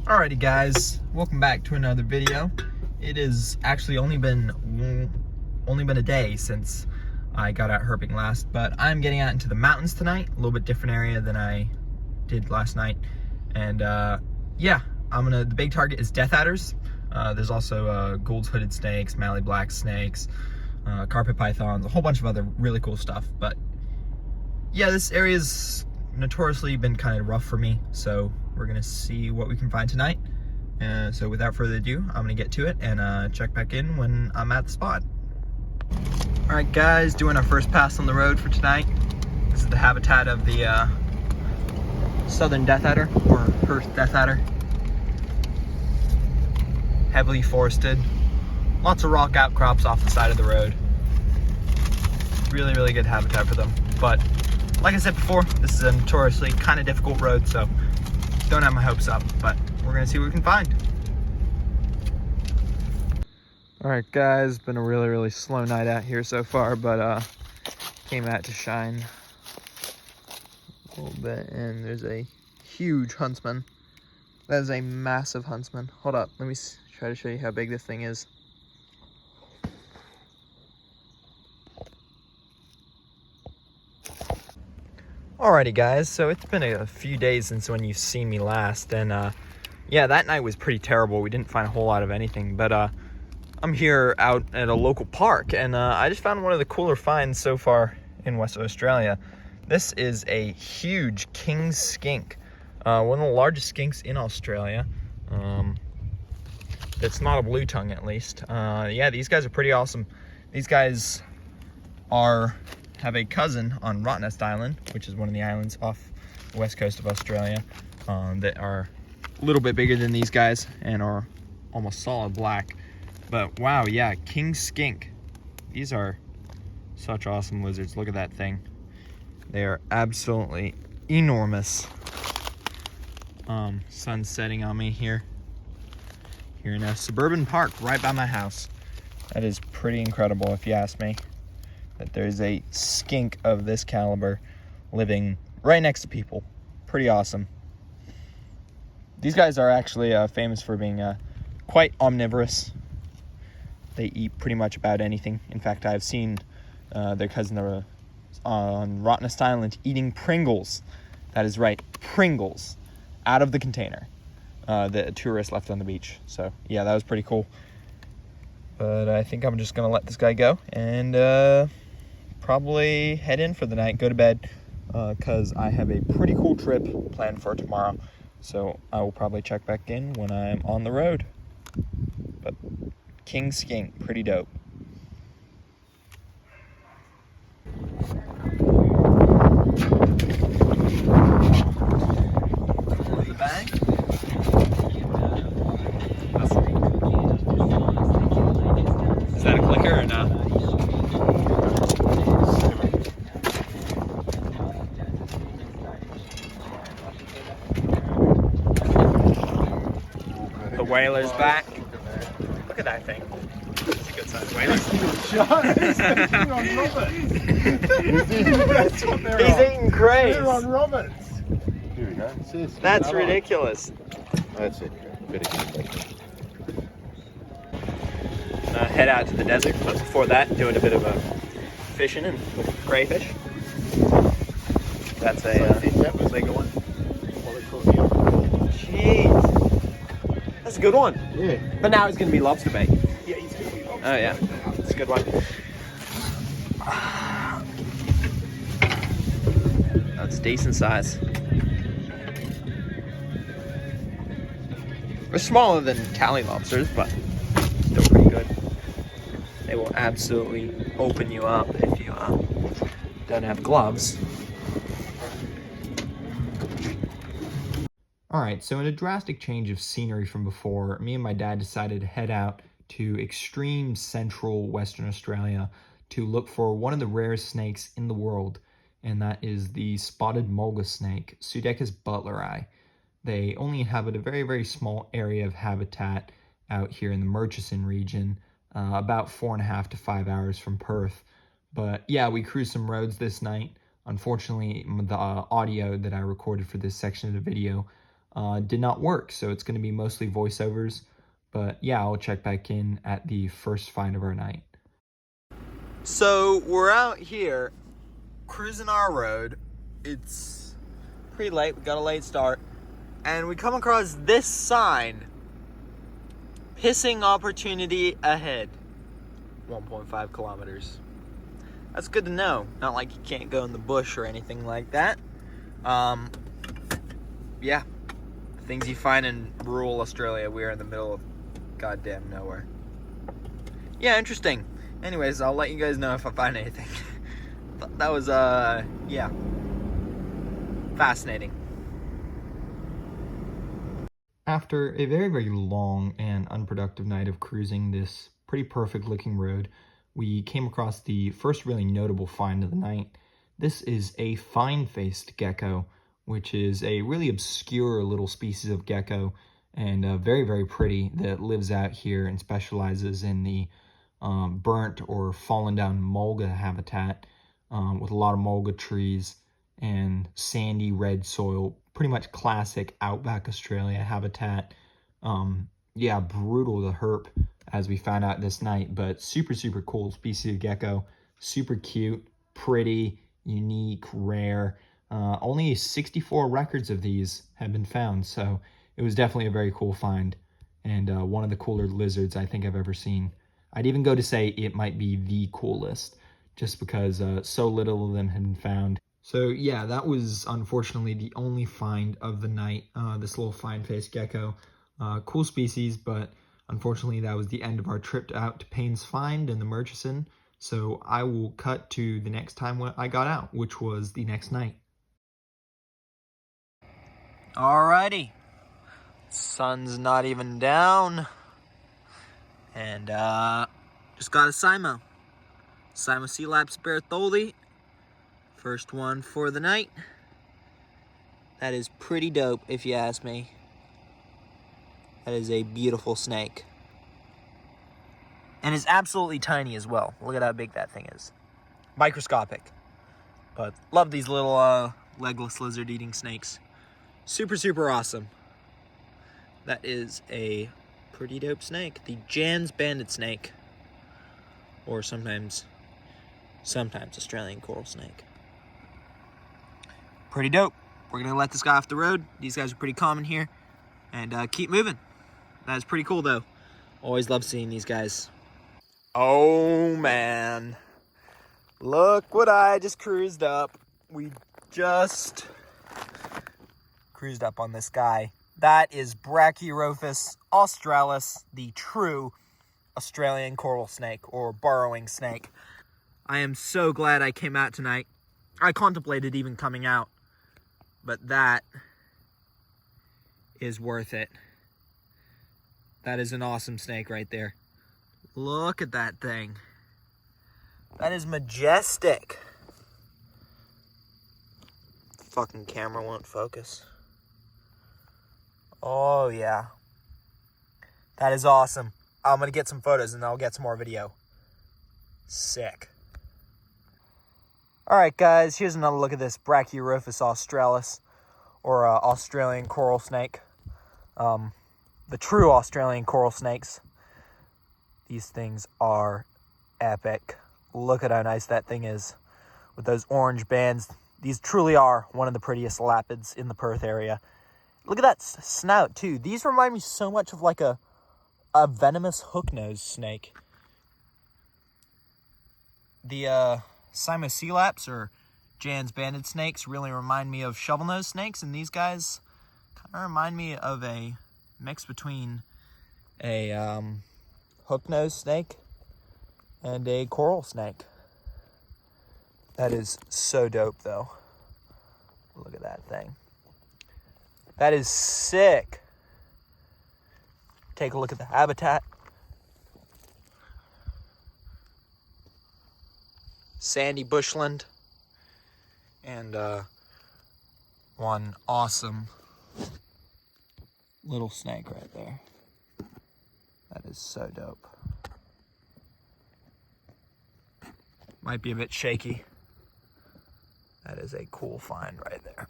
Alrighty guys, welcome back to another video. It has actually only been a day since I got out herping last, but I'm getting out into the mountains tonight, a little bit different area than I did last night. And yeah, the big target is death adders. There's also Gould's hooded snakes, Mallee black snakes, carpet pythons, a whole bunch of other really cool stuff. But yeah, this area's notoriously been kind of rough for me, so we're gonna see what we can find tonight. So without further ado, I'm gonna get to it and check back in when I'm at the spot. All right guys, doing our first pass on the road for tonight. This is the habitat of the southern death adder, or Perth death adder. Heavily forested, lots of rock outcrops off the side of the road. Really good habitat for them. But like I said before, this is a notoriously kind of difficult road, so don't have my hopes up, but we're gonna see what we can find. All right guys, been a really slow night out here so far, but came out to shine a little bit, and there's a huge huntsman. That is a massive huntsman. Hold up, let me try to show you how big this thing is. Alrighty guys, so it's been a few days since when you've seen me last, and yeah, that night was pretty terrible. We didn't find a whole lot of anything, but I'm here out at a local park, and I just found one of the cooler finds so far in Western Australia. This is a huge king skink, one of the largest skinks in Australia. That's not a blue tongue, at least. Yeah, these guys are pretty awesome. These guys have a cousin on Rottnest Island, which is one of the islands off the west coast of Australia, that are a little bit bigger than these guys and are almost solid black. But wow, yeah, king skink. These are such awesome lizards. Look at that thing. They are absolutely enormous. Sun's setting on me here in a suburban park right by my house. That is pretty incredible, if you ask me, that there's a skink of this caliber living right next to people. Pretty awesome. These guys are actually famous for being quite omnivorous. They eat pretty much about anything. In fact, I've seen their cousin on Rottnest Island eating Pringles. That is right, Pringles, out of the container that a tourist left on the beach. So yeah, that was pretty cool. But I think I'm just gonna let this guy go and probably head in for the night, go to bed, because I have a pretty cool trip planned for tomorrow. So I will probably check back in when I'm on the road. But king skink, pretty dope. The bag. Is that a clicker or no? The whaler's back. Look at that thing. It's a good sized whaler. He's eating craze. They're on Roberts. Here we go. That's ridiculous. That's it. Head out to the desert, but before that, doing a bit of fishing and crayfish. That's a bigger one. Jeez. That's a good one. Yeah. But now it's going to be lobster bait. Yeah, he's going to be Oh yeah, it's a good one. That's decent size. They're smaller than Cali lobsters, but still pretty good. They will absolutely open you up if you don't have gloves. Alright, so in a drastic change of scenery from before, me and my dad decided to head out to extreme central Western Australia to look for one of the rarest snakes in the world, and that is the spotted Mulga snake, Pseudechis butleri. They only inhabit a very small area of habitat out here in the Murchison region, about 4.5 to 5 hours from Perth. But yeah, we cruised some roads this night. Unfortunately, the audio that I recorded for this section of the video did not work. So it's going to be mostly voiceovers. But yeah, I'll check back in at the first find of our night. So we're out here cruising our road. It's pretty late. We got a late start. And we come across this sign. Pissing opportunity ahead. 1.5 kilometers. That's good to know. Not like you can't go in the bush or anything like that. Yeah. Things you find in rural Australia. We are in the middle of goddamn nowhere. Yeah, interesting. Anyways, I'll let you guys know if I find anything. That was, yeah. Fascinating. After a very, very long and unproductive night of cruising this pretty perfect looking road, we came across the first really notable find of the night. This is a fine-faced gecko, which is a really obscure little species of gecko and very, very pretty that lives out here and specializes in the burnt or fallen down mulga habitat with a lot of mulga trees and sandy red soil, pretty much classic outback Australia habitat. Yeah, brutal to herp, as we found out this night, but super, super cool species of gecko. Super cute, pretty, unique, rare. Only 64 records of these have been found, so it was definitely a very cool find, and one of the cooler lizards I think I've ever seen. I'd even go to say it might be the coolest, just because so little of them had been found. So yeah, that was unfortunately the only find of the night, this little fine-faced gecko. Cool species, but unfortunately that was the end of our trip out to Payne's Find in the Murchison. So I will cut to the next time when I got out, which was the next night. Alrighty. Sun's not even down. And just got a Simo. Simo Elapids Bertholdi. First one for the night. That is pretty dope, if you ask me. That is a beautiful snake. And is absolutely tiny as well. Look at how big that thing is. Microscopic. But love these little legless lizard-eating snakes. Super, super awesome. That is a pretty dope snake. The Jan's banded snake. Or sometimes Australian coral snake. Pretty dope. We're going to let this guy off the road. These guys are pretty common here. And keep moving. That is pretty cool, though. Always love seeing these guys. Oh, man. Look what I just cruised up. We just cruised up on this guy. That is Brachyrophis australis, the true Australian coral snake, or burrowing snake. I am so glad I came out tonight. I contemplated even coming out, but that is worth it. That is an awesome snake right there. Look at that thing. That is majestic. The fucking camera won't focus. Oh yeah. That is awesome. I'm gonna get some photos and I'll get some more video. Sick. Alright guys, here's another look at this Brachyrophis australis, or Australian coral snake. The true Australian coral snakes. These things are epic. Look at how nice that thing is with those orange bands. These truly are one of the prettiest elapids in the Perth area. Look at that snout too. These remind me so much of like a venomous hook-nosed snake. The Simoselaps, or Jan's banded snakes, really remind me of shovel-nosed snakes, and these guys kind of remind me of a mix between a hook-nosed snake and a coral snake. That is so dope, though. Look at that thing. That is sick. Take a look at the habitat. Sandy bushland. And one awesome little snake right there. That is so dope. Might be a bit shaky. That is a cool find right there.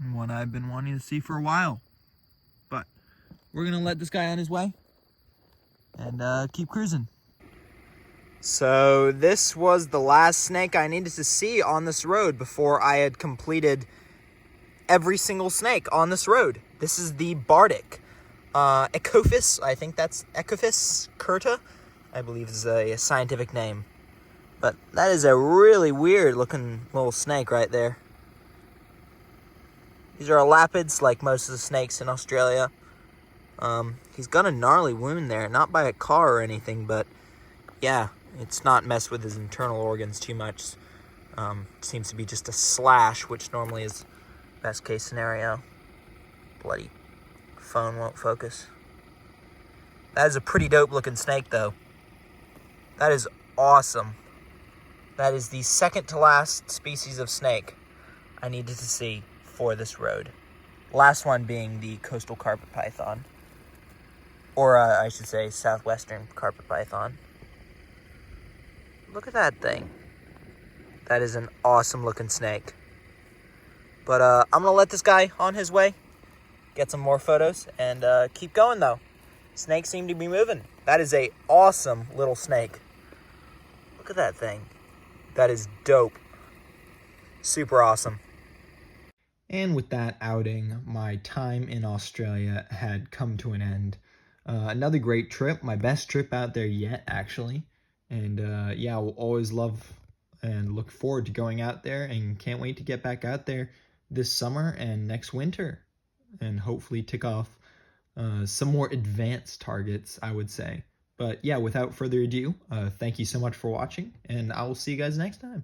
and one I've been wanting to see for a while. But we're gonna let this guy on his way and keep cruising. So this was the last snake I needed to see on this road before I had completed every single snake on this road. This is the Bardic. Echophis, I think that's Echophis curta, I believe is a scientific name. But that is a really weird looking little snake right there. These are Elapids, like most of the snakes in Australia. He's got a gnarly wound there, not by a car or anything, but yeah, it's not messed with his internal organs too much. Seems to be just a slash, which normally is best case scenario. Bloody phone won't focus. That is a pretty dope looking snake though. That is awesome. That is the second to last species of snake I needed to see for this road. Last one being the coastal carpet python. Or I should say southwestern carpet python. Look at that thing. That is an awesome looking snake. But I'm gonna let this guy on his way, get some more photos, and keep going though. Snakes seem to be moving. That is a awesome little snake. Look at that thing. That is dope. Super awesome. And with that outing, my time in Australia had come to an end. Another great trip, my best trip out there yet, actually. And yeah, we'll always love and look forward to going out there, and can't wait to get back out there this summer and next winter, and hopefully tick off some more advanced targets, I would say. But yeah, without further ado, thank you so much for watching, and I will see you guys next time.